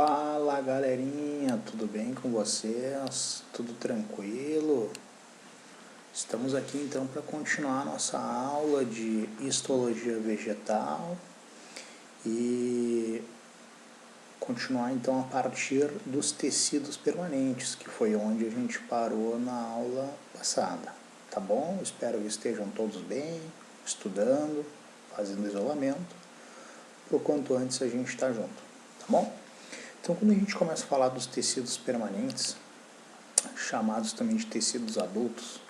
Fala galerinha, tudo bem com vocês? Tudo tranquilo? Estamos aqui então para continuar nossa aula de histologia vegetal e continuar então a partir dos tecidos permanentes, que foi onde a gente parou na aula passada, tá bom? Espero que estejam todos bem, estudando, fazendo isolamento, por quanto antes a gente está junto, tá bom? Então, quando a gente começa a falar dos tecidos permanentes, chamados também de tecidos adultos,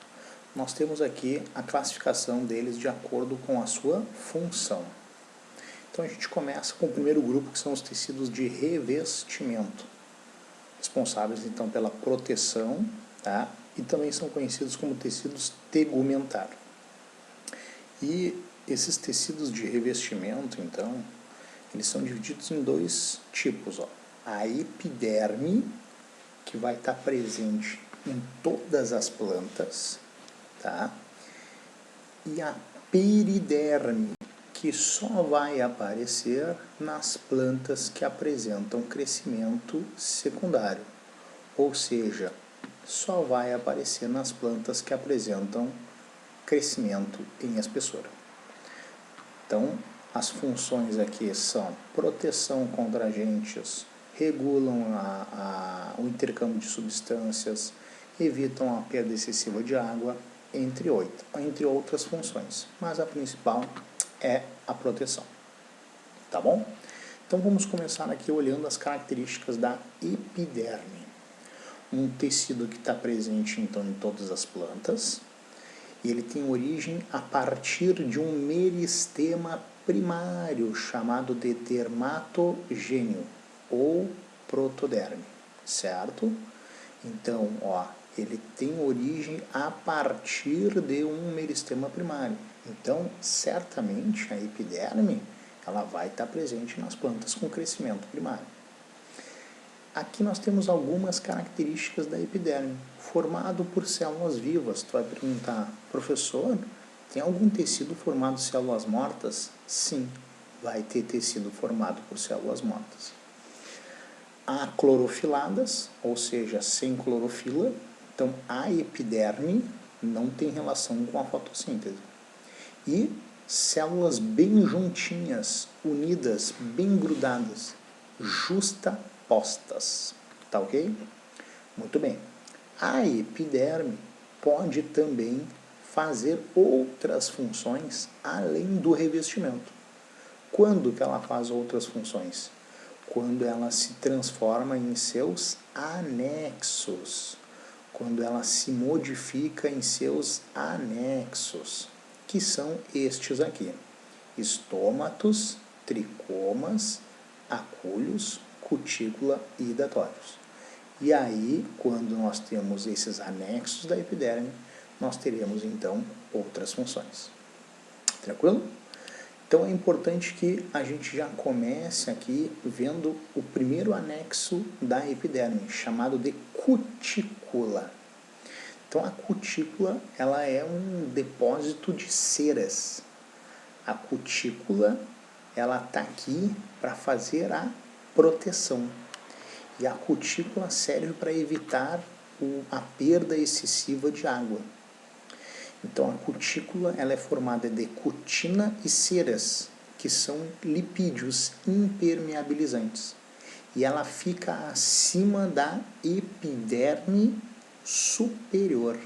nós temos aqui a classificação deles de acordo com a sua função. Então, a gente começa com o primeiro grupo, que são os tecidos de revestimento, responsáveis, então, pela proteção, tá? E também são conhecidos como tecidos tegumentar. E esses tecidos de revestimento, então, eles são divididos em dois tipos, ó. A epiderme, que vai estar presente em todas as plantas, tá? E a periderme, que só vai aparecer nas plantas que apresentam crescimento secundário, ou seja, só vai aparecer nas plantas que apresentam crescimento em espessura. Então, as funções aqui são proteção contra agentes, regulam o intercâmbio de substâncias, evitam a perda excessiva de água, entre outras funções. Mas a principal é a proteção. Tá bom? Então vamos começar aqui olhando as características da epiderme. Um tecido que está presente então em todas as plantas, e ele tem origem a partir de um meristema primário chamado de dermatogênio ou protoderme, certo? Então, ó, ele tem origem a partir de um meristema primário. Então, certamente a epiderme ela vai estar presente nas plantas com crescimento primário. Aqui nós temos algumas características da epiderme, formado por células vivas. Tu vai perguntar, professor, tem algum tecido formado por células mortas? Sim, vai ter tecido formado por células mortas. Há clorofiladas, ou seja, sem clorofila. Então, a epiderme não tem relação com a fotossíntese. E células bem juntinhas, unidas, bem grudadas, justapostas. Tá ok? Muito bem. A epiderme pode também fazer outras funções além do revestimento. Quando que ela faz outras funções? Quando ela se transforma em seus anexos. Quando ela se modifica em seus anexos, que são estes aqui: estômatos, tricomas, acúlios, cutícula e hidatórios. E aí, quando nós temos esses anexos da epiderme, nós teremos então outras funções. Tranquilo? Então é importante que a gente já comece aqui vendo o primeiro anexo da epiderme, chamado de cutícula. Então a cutícula ela é um depósito de ceras. A cutícula ela está aqui para fazer a proteção. E a cutícula serve para evitar a perda excessiva de água. Então, a cutícula ela é formada de cutina e ceras, que são lipídios impermeabilizantes. E ela fica acima da epiderme superior.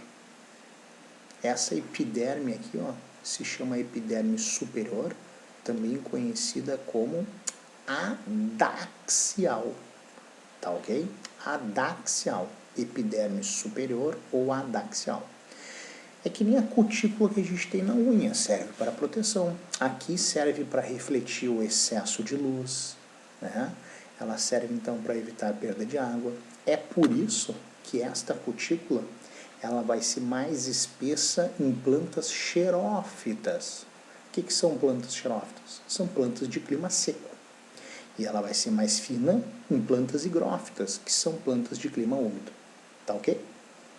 Essa epiderme aqui, ó, se chama epiderme superior, também conhecida como adaxial. Tá ok? Adaxial, epiderme superior ou adaxial. É que nem a cutícula que a gente tem na unha, serve para proteção. Aqui serve para refletir o excesso de luz, né? Ela serve então para evitar a perda de água. É por isso que esta cutícula ela vai ser mais espessa em plantas xerófitas. O que são plantas xerófitas? São plantas de clima seco. E ela vai ser mais fina em plantas higrófitas, que são plantas de clima úmido. Tá ok?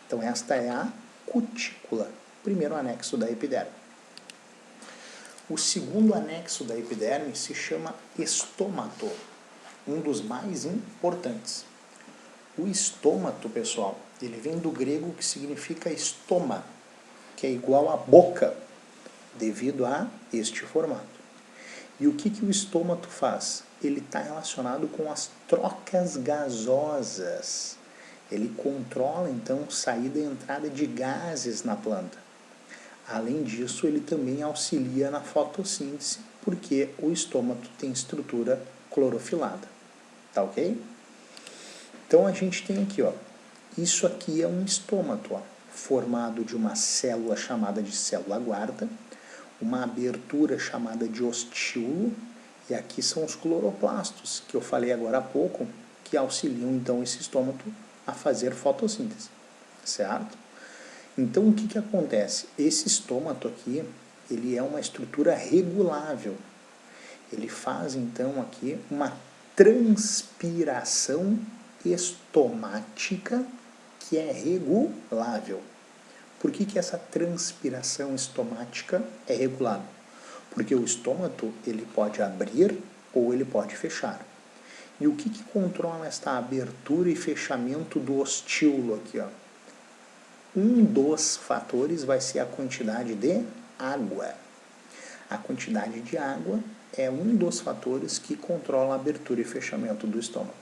Então esta é a cutícula, primeiro anexo da epiderme. O segundo anexo da epiderme se chama estômato. um dos mais importantes. O estômato, pessoal, ele vem do grego que significa estoma, que é igual a boca, devido a este formato. E o que o estômato faz? Ele está relacionado com as trocas gasosas. Ele controla, então, saída e entrada de gases na planta. Além disso, ele também auxilia na fotossíntese, porque o estômato tem estrutura clorofilada. Tá ok? Então, a gente tem aqui, ó, isso aqui é um estômato, ó, formado de uma célula chamada de célula guarda, uma abertura chamada de ostíolo, e aqui são os cloroplastos, que eu falei agora há pouco, que auxiliam então esse estômato a fazer fotossíntese, certo? Então o que acontece? Esse estômato aqui, ele é uma estrutura regulável, ele faz então aqui uma transpiração estomática que é regulável. Por que essa transpiração estomática é regulável? Porque o estômato ele pode abrir ou ele pode fechar. E o que controla esta abertura e fechamento do ostíolo aqui, ó? Um dos fatores vai ser a quantidade de água. A quantidade de água é um dos fatores que controla a abertura e fechamento do estômago.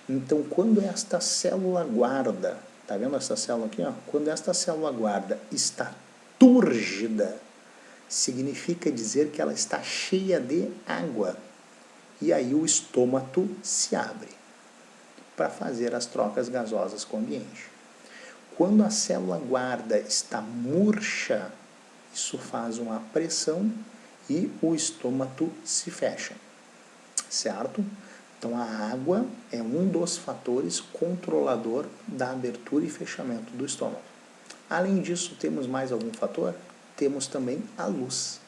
Então, quando esta célula guarda, tá vendo essa célula aqui, ó? Quando esta célula guarda está túrgida, significa dizer que ela está cheia de água. E aí o estômato se abre para fazer as trocas gasosas com o ambiente. Quando a célula guarda está murcha, isso faz uma pressão e o estômato se fecha, certo? Então a água é um dos fatores controlador da abertura e fechamento do estômago. Além disso, temos mais algum fator? Temos também a luz.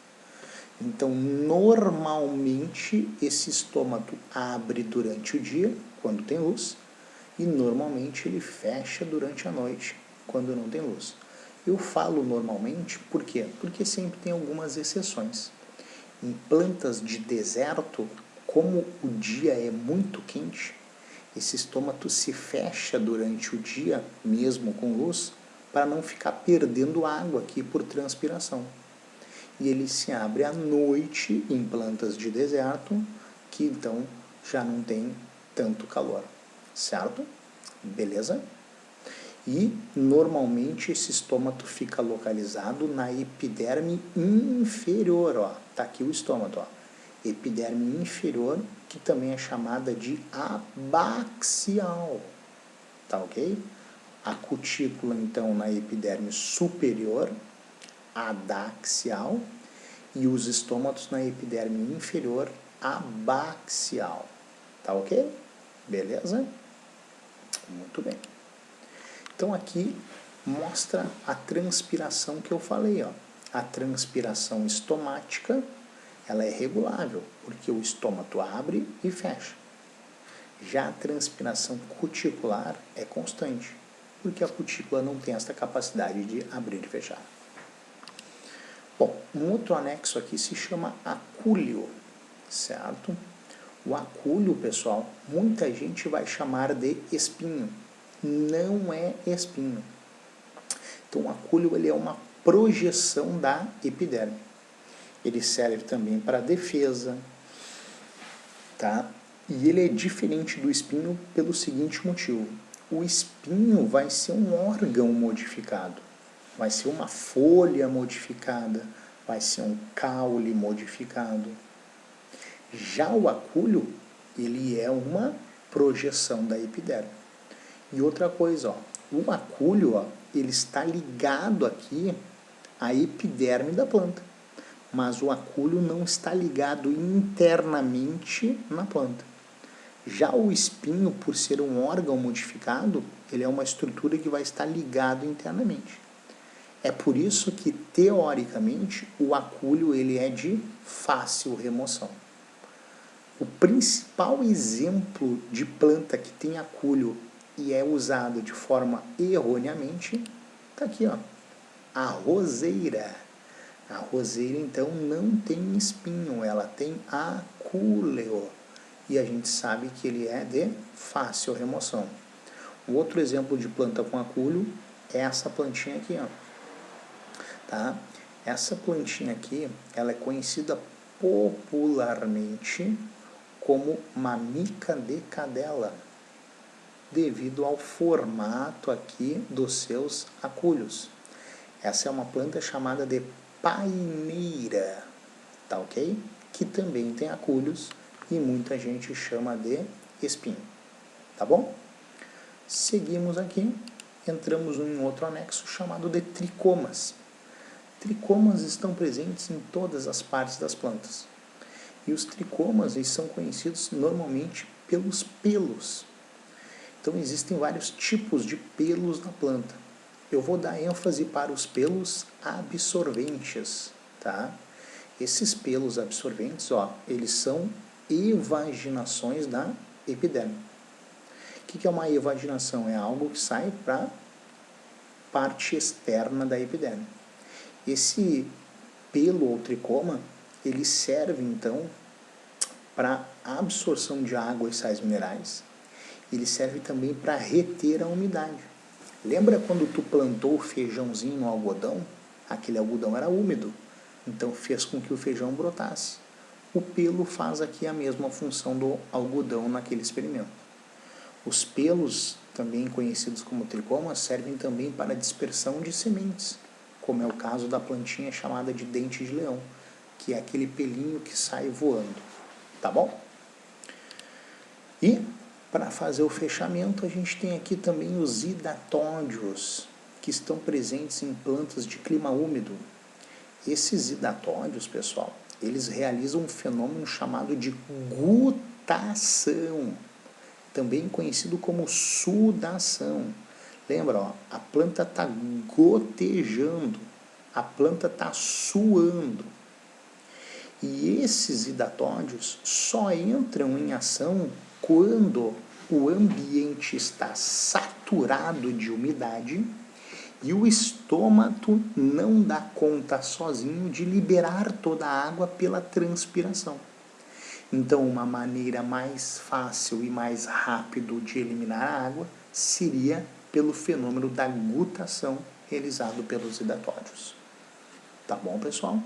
Então, normalmente, esse estômago abre durante o dia, quando tem luz, e normalmente ele fecha durante a noite, quando não tem luz. Eu falo normalmente, por quê? Porque sempre tem algumas exceções. Em plantas de deserto, como o dia é muito quente, esse estômago se fecha durante o dia, mesmo com luz, para não ficar perdendo água aqui por transpiração. E ele se abre à noite em plantas de deserto, que então já não tem tanto calor, certo? Beleza? E normalmente esse estômago fica localizado na epiderme inferior, ó. Tá aqui o estômago, ó. Epiderme inferior, que também é chamada de abaxial, tá ok? A cutícula então na epiderme superior, adaxial, e os estômatos na epiderme inferior, abaxial, tá ok? Beleza? Muito bem. Então aqui mostra a transpiração que eu falei, ó. A transpiração estomática, ela é regulável, porque o estômago abre e fecha. Já a transpiração cuticular é constante, porque a cutícula não tem essa capacidade de abrir e fechar. Bom, um outro anexo aqui se chama acúleo, certo? O acúleo, pessoal, muita gente vai chamar de espinho. Não é espinho. Então, o acúleo ele é uma projeção da epiderme. Ele serve também para defesa, tá? E ele é diferente do espinho pelo seguinte motivo. O espinho vai ser um órgão modificado, vai ser uma folha modificada, vai ser um caule modificado. Já o acúleo, ele é uma projeção da epiderme. E outra coisa, ó, o acúleo, ó, ele está ligado aqui à epiderme da planta, mas o acúleo não está ligado internamente na planta. Já o espinho, por ser um órgão modificado, ele é uma estrutura que vai estar ligado internamente. É por isso que, teoricamente, o acúleo ele é de fácil remoção. O principal exemplo de planta que tem acúleo e é usado de forma erroneamente, está aqui, ó, a roseira. A roseira, então, não tem espinho, ela tem acúleo. e a gente sabe que ele é de fácil remoção. Um outro exemplo de planta com acúlio é essa plantinha aqui, ó. Tá? Essa plantinha aqui, ela é conhecida popularmente como mamica de cadela, devido ao formato aqui dos seus acúlios. Essa é uma planta chamada de paineira, tá ok? Que também tem acúlios e muita gente chama de espinho, tá bom? Seguimos aqui, entramos em outro anexo chamado de tricomas. Tricomas estão presentes em todas as partes das plantas. E os tricomas eles são conhecidos normalmente pelos pelos. Então existem vários tipos de pelos na planta. Eu vou dar ênfase para os pelos absorventes, tá? Esses pelos absorventes, ó, eles são evaginações da epiderme. O que é uma evaginação? É algo que sai para a parte externa da epiderme. Esse pelo ou tricoma, ele serve então para absorção de água e sais minerais. Ele serve também para reter a umidade. Lembra quando tu plantou o feijãozinho no algodão? Aquele algodão era úmido, então fez com que o feijão brotasse. O pelo faz aqui a mesma função do algodão naquele experimento. Os pelos, também conhecidos como tricomas, servem também para a dispersão de sementes, como é o caso da plantinha chamada de dente de leão, que é aquele pelinho que sai voando, tá bom? E, para fazer o fechamento, a gente tem aqui também os hidatódios, que estão presentes em plantas de clima úmido. Esses hidatódios, pessoal, eles realizam um fenômeno chamado de gutação, também conhecido como sudação. Lembra, ó, a planta está gotejando, a planta está suando. E esses hidatódios só entram em ação quando o ambiente está saturado de umidade e o estômago não dá conta sozinho de liberar toda a água pela transpiração. Então, uma maneira mais fácil e mais rápido de eliminar a água seria pelo fenômeno da gutação realizado pelos hidatódios. Tá bom, pessoal?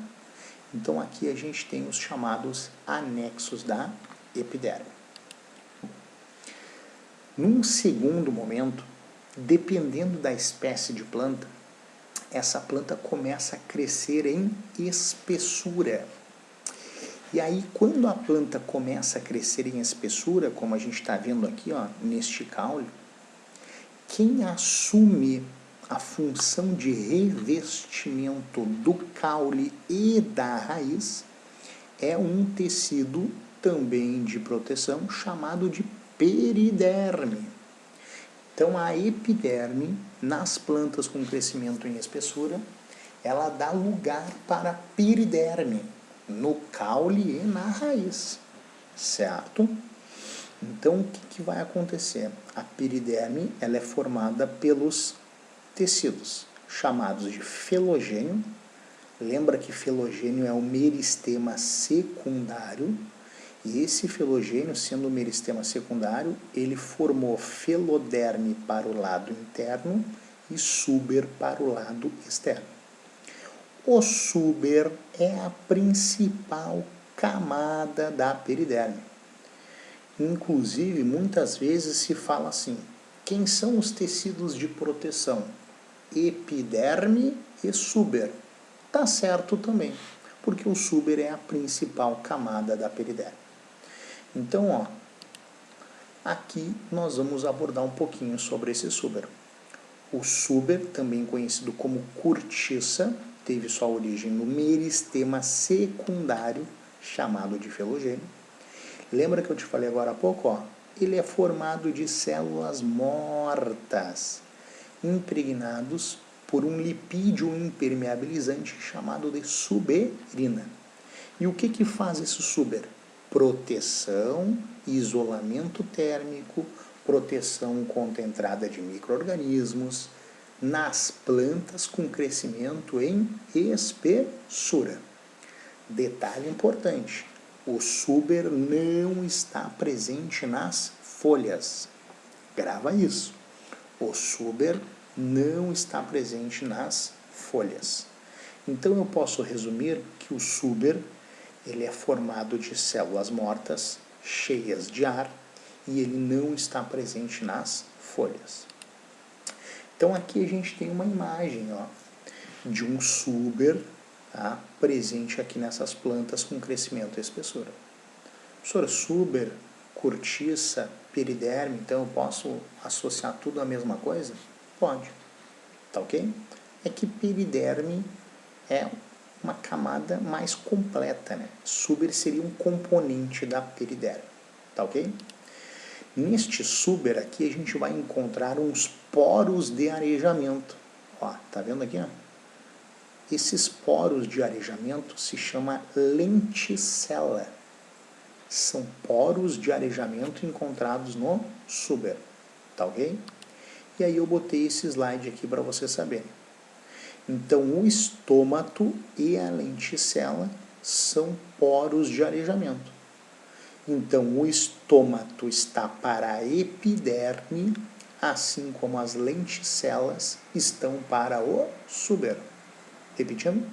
Então, aqui a gente tem os chamados anexos da epiderme. Num segundo momento, dependendo da espécie de planta, essa planta começa a crescer em espessura. E aí, quando a planta começa a crescer em espessura, como a gente está vendo aqui, ó, neste caule, quem assume a função de revestimento do caule e da raiz é um tecido também de proteção chamado de periderme. Então, a epiderme, nas plantas com crescimento em espessura, ela dá lugar para a periderme, no caule e na raiz, certo? Então, o que vai acontecer? A periderme ela é formada pelos tecidos chamados de felogênio. Lembra que felogênio é o meristema secundário, e esse felogênio, sendo o meristema secundário, ele formou feloderme para o lado interno e suber para o lado externo. O suber é a principal camada da periderme. Inclusive, muitas vezes se fala assim, quem são os tecidos de proteção? Epiderme e suber. Tá certo também, porque o suber é a principal camada da periderme. Então, ó, aqui nós vamos abordar um pouquinho sobre esse suber. O suber, também conhecido como cortiça, teve sua origem no meristema secundário, chamado de felogênio. Lembra que eu te falei agora há pouco? Ó? Ele é formado de células mortas, impregnados por um lipídio impermeabilizante chamado de suberina. E o que faz esse suber? Proteção, isolamento térmico, proteção contra a entrada de micro-organismos nas plantas com crescimento em espessura. Detalhe importante, O suber não está presente nas folhas. Grava isso. O suber não está presente nas folhas. Então eu posso resumir que o suber ele é formado de células mortas, cheias de ar, e ele não está presente nas folhas. Então aqui a gente tem uma imagem de um suber, tá, presente aqui nessas plantas com crescimento e espessura. Professor, suber, cortiça, periderme, então eu posso associar tudo à mesma coisa? Pode, tá ok? É que periderme é uma camada mais completa, né? Suber seria um componente da periderme, tá ok? Neste suber aqui a gente vai encontrar uns poros de arejamento. Ó, tá vendo aqui, ó? Esses poros de arejamento se chama lenticela. São poros de arejamento encontrados no suber, tá ok? E aí eu botei esse slide aqui para vocês saberem. Então, o estômato e a lenticela são poros de arejamento. Então, o estômato está para a epiderme, assim como as lenticelas estão para o suber. Repetindo,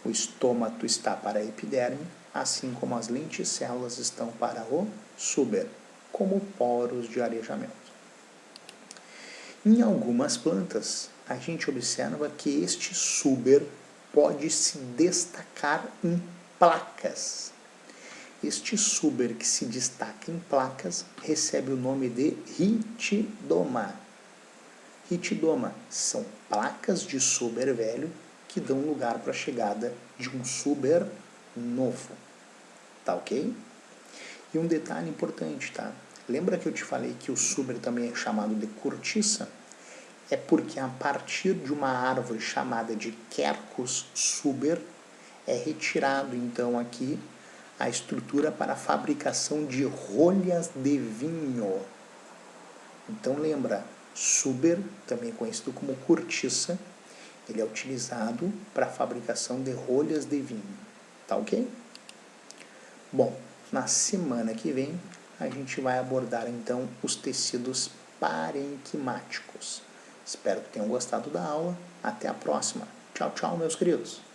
o estômato está para a epiderme, assim como as lenticelas estão para o suber, como poros de arejamento. Em algumas plantas, a gente observa que este suber pode se destacar em placas. Este suber que se destaca em placas recebe o nome de ritidoma. Ritidoma são placas de suber velho que dão lugar para a chegada de um suber novo. Tá ok? E um detalhe importante, tá? Lembra que eu te falei que o suber também é chamado de cortiça? É porque a partir de uma árvore chamada de Quercus suber é retirado então aqui a estrutura para a fabricação de rolhas de vinho. Então lembra, suber, também conhecido como cortiça, ele é utilizado para a fabricação de rolhas de vinho. Tá ok? Bom, na semana que vem a gente vai abordar então os tecidos parenquimáticos. Espero que tenham gostado da aula. Até a próxima. Tchau, tchau, meus queridos.